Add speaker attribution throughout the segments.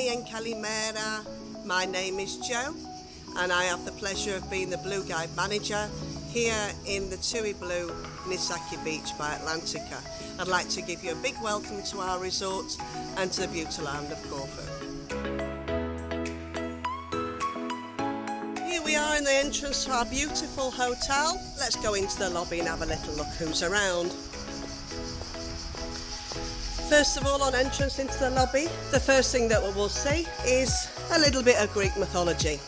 Speaker 1: Kelly and Kalimera. My name is Jo and I have the pleasure of being the Blue Guide Manager here in the TUI BLUE Nissaki Beach by Atlantica. I'd like to give you a big welcome to our resort and to the beautiful land of Corfu. Here we are in the entrance to our beautiful hotel. Let's go into the lobby and have a little look who's around. First of all, on entrance into the lobby, the first thing that we will see is a little bit of Greek mythology.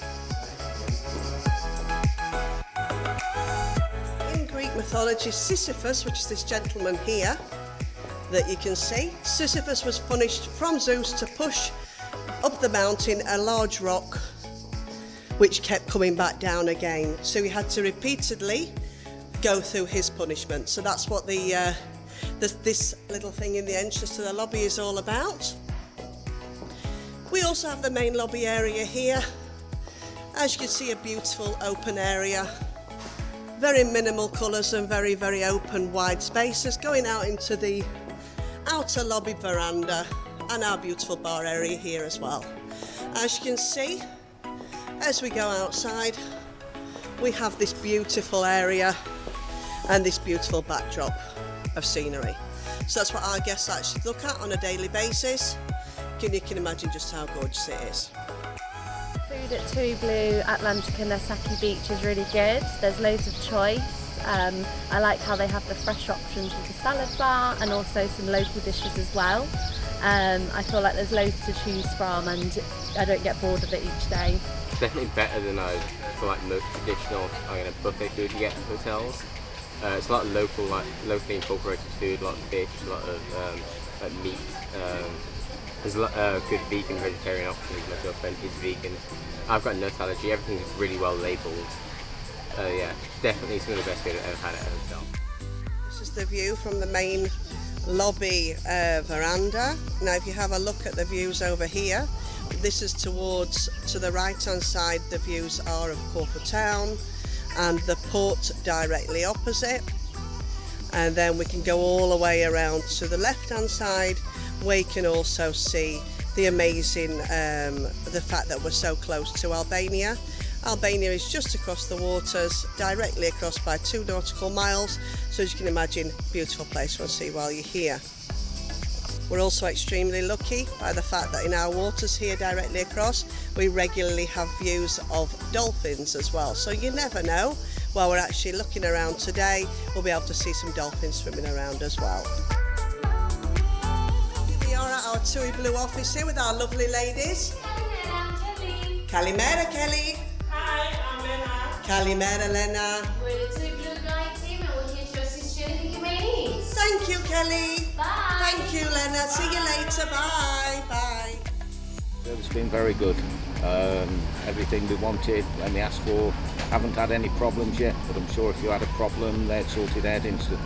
Speaker 1: In Greek mythology, Sisyphus, which is this gentleman here that you can see, Sisyphus was punished from Zeus to push up the mountain a large rock which kept coming back down again. So he had to repeatedly go through his punishment. So that's what this little thing in the entrance to the lobby is all about. We also have the main lobby area here. As you can see, a beautiful open area. Very minimal colours and very, very open, wide spaces going out into the outer lobby veranda and our beautiful bar area here as well. As you can see, as we go outside, we have this beautiful area and this beautiful backdrop of scenery. So that's what our guests actually look at on a daily basis. You can imagine just how gorgeous it is.
Speaker 2: Food at TUI BLUE Atlantica Nissaki Beach is really good. There's loads of choice. I like how they have the fresh options with the salad bar and also some local dishes as well. I feel like there's loads to choose from and I don't get bored of it each day.
Speaker 3: Definitely better than I feel like most traditional buffet food you get in hotels. It's a lot of locally incorporated food, a lot of fish, a lot of meat. There's a lot of good vegan, vegetarian options. My girlfriend is vegan. I've got a nut allergy. Everything is really well labelled. Yeah, definitely some of the best food I've ever had at a hotel.
Speaker 1: This is the view from the main lobby veranda. Now, if you have a look at the views over here, this is to the right hand side. The views are of Corfu town and the port directly opposite, and then we can go all the way around to the left hand side where you can also see the amazing the fact that we're so close to Albania. Albania is just across the waters, directly across by 2 nautical miles, so as you can imagine, beautiful place to see while you're here. We're also extremely lucky by the fact that in our waters here directly across, we regularly have views of dolphins as well. So you never know, while we're actually looking around today, we'll be able to see some dolphins swimming around as well. Here we are at our TUI BLUE office here with our lovely ladies.
Speaker 4: Kelly.
Speaker 1: Kalimera, Kelly.
Speaker 4: Hi, I'm Lena.
Speaker 1: Kalimera, Lena.
Speaker 4: We're the TUI BLUE Guide team and we're here to assist you in anything you may need.
Speaker 1: Thank you, Kelly.
Speaker 4: Bye.
Speaker 1: Thank you, Lena. See you later. Bye. Bye.
Speaker 5: It's been very good. Everything we wanted and we asked for. Haven't had any problems yet, but I'm sure if you had a problem, they'd sort it out instantly.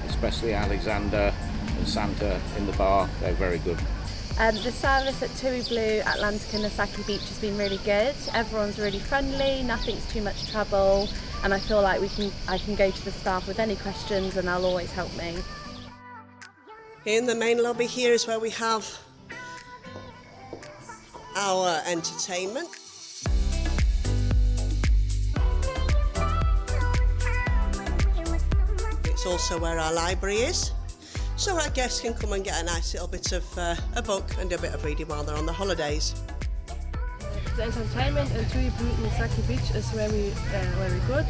Speaker 5: Especially Alexander and Santa in the bar, they're very good.
Speaker 2: The service at TUI BLUE Atlantica Nissaki Beach has been really good. Everyone's really friendly, nothing's too much trouble, and I feel like I can go to the staff with any questions and they'll always help me.
Speaker 1: In the main lobby here is where we have our entertainment. It's also where our library is, so our guests can come and get a nice little bit of a book and do a bit of reading while they're on the holidays.
Speaker 6: The entertainment at TUI BLUE Nissaki Beach is very good.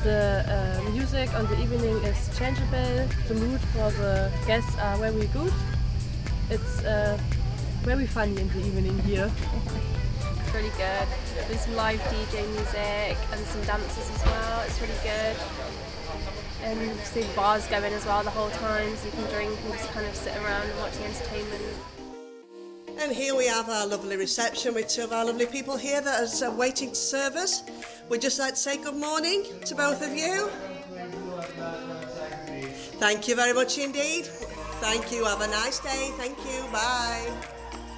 Speaker 6: The music on the evening is changeable. The mood for the guests are very good. It's very funny in the evening here.
Speaker 7: Really good. There's some live DJ music and some dances as well. It's really good. And you see the bars going as well the whole time, so you can drink and just kind of sit around and watch the entertainment.
Speaker 1: And here we have our lovely reception with two of our lovely people here that are waiting to serve us. We'd just like to say good morning to both of you. Thank you very much indeed. Thank you. Have a nice day. Thank you. Bye.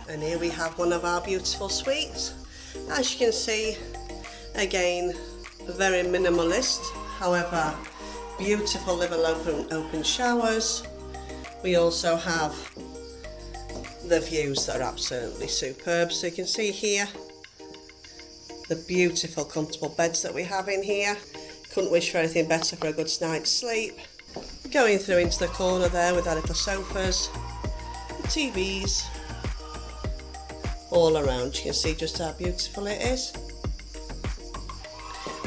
Speaker 1: And here we have one of our beautiful suites. As you can see, again, very minimalist. However, beautiful little open showers. We also have the views that are absolutely superb. So you can see here the beautiful comfortable beds that we have in here. Couldn't wish for anything better for a good night's sleep. Going through into the corner there with our little sofas, TVs all around. You can see just how beautiful it is.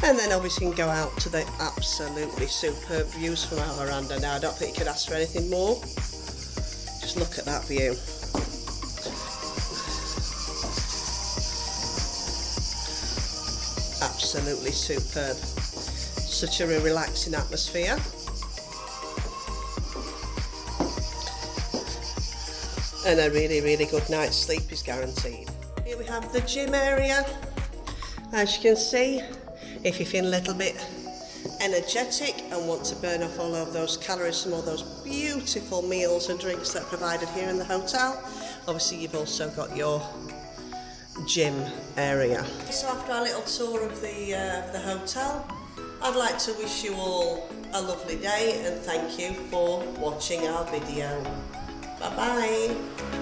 Speaker 1: And then obviously you can go out to the absolutely superb views from our veranda. Now I don't think you could ask for anything more. Just look at that view. Absolutely superb. Such a relaxing atmosphere. And a really, really good night's sleep is guaranteed. Here we have the gym area. As you can see, if you feel a little bit energetic and want to burn off all of those calories from all those beautiful meals and drinks that are provided here in the hotel, obviously you've also got your gym area. So after our little tour of the hotel, I'd like to wish you all a lovely day and thank you for watching our video. Bye bye.